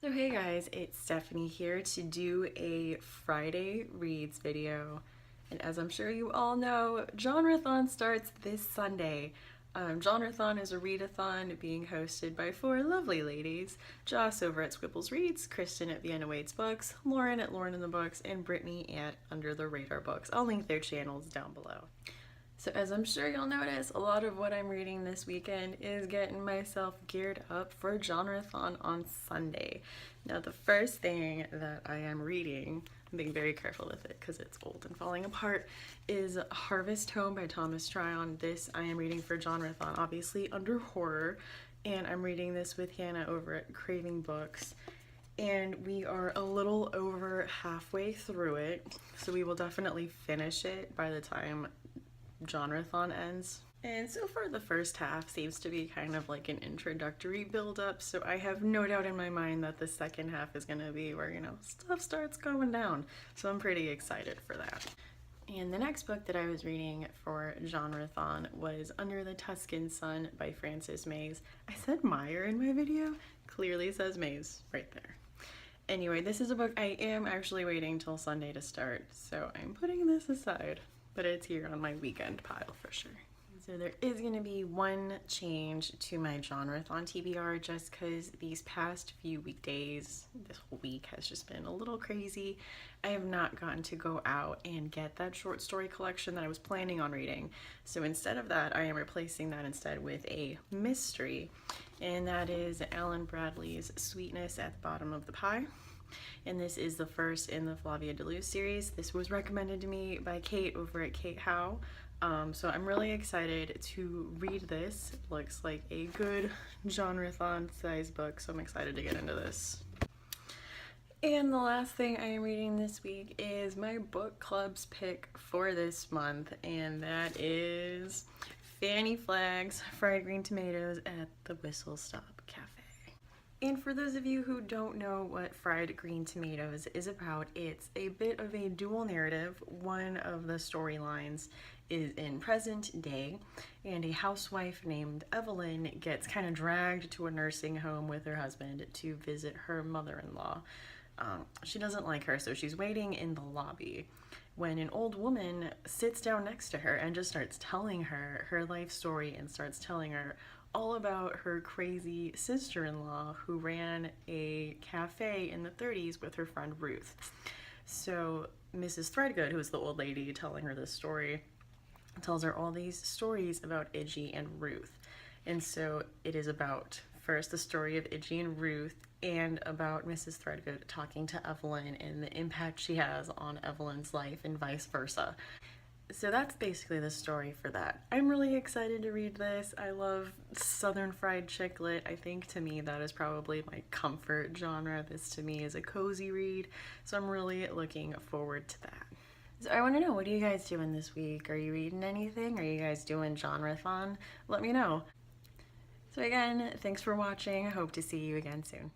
So hey guys, it's Stephanie here to do a Friday reads video. And as I'm sure you all know, Genrethon starts this Sunday. Genrethon is a readathon being hosted by four lovely ladies: Joss over at Squibbles Reads, Kristen at Vienna Waits Books, Lauren at Lauren in the Books, and Brittany at Under the Radar Books. I'll link their channels down below. So as I'm sure you'll notice, a lot of what I'm reading this weekend is getting myself geared up for Genrethon on Sunday. Now the first thing that I am reading, I'm being very careful with it because it's old and falling apart, is Harvest Home by Tryon. This I am reading for Genrethon, obviously under horror, and I'm reading this with Hannah over at Craving Books. And we are a little over halfway through it, so we will definitely finish it by the time Genrethon ends. And so far the first half seems to be kind of like an introductory build-up, so I have no doubt in my mind that the second half is going to be where, stuff starts going down. So I'm pretty excited for that. And the next book that I was reading for Genrethon was Under the Tuscan Sun by Frances Mays. I said Meyer in my video, clearly says Mays right there. Anyway, this is a book I am actually waiting till Sunday to start, so I'm putting this aside. But it's here on my weekend pile for sure. So there is going to be one change to my Genrethon TBR just because these past few weekdays, this whole week has just been a little crazy. I have not gotten to go out and get that short story collection that I was planning on reading. So instead of that, I am replacing that instead with a mystery, and that is Allan Bradley's Sweetness at the Bottom of the Pie. And this is the first in the Flavia DeLuz series. This was recommended to me by Kate over at Kate Howe. So I'm really excited to read this. It looks like a good Genrethon size book, so I'm excited to get into this. And the last thing I am reading this week is my book club's pick for this month, and that is Fannie Flagg's Fried Green Tomatoes at the Whistle Stop Cafe. And for those of you who don't know what Fried Green Tomatoes is about, it's a bit of a dual narrative. One of the storylines is in present day, and a housewife named Evelyn gets kind of dragged to a nursing home with her husband to visit her mother-in-law. She doesn't like her, so she's waiting in the lobby when an old woman sits down next to her and just starts telling her her life story and starts telling her all about her crazy sister-in-law who ran a cafe in the 30s with her friend Ruth. So Mrs. Threadgood, who is the old lady telling her this story, tells her all these stories about Idgie and Ruth. And so it is about first the story of Idgie and Ruth, and about Mrs. Threadgood talking to Evelyn and the impact she has on Evelyn's life and vice versa. So that's basically the story for that. I'm really excited to read this. I love Southern fried chick lit. I think to me that is probably my comfort genre. This to me is a cozy read, so I'm really looking forward to that. So I want to know, what are you guys doing this week? Are you reading anything? Are you guys doing Genrethon? Let me know. So again, thanks for watching. I hope to see you again soon.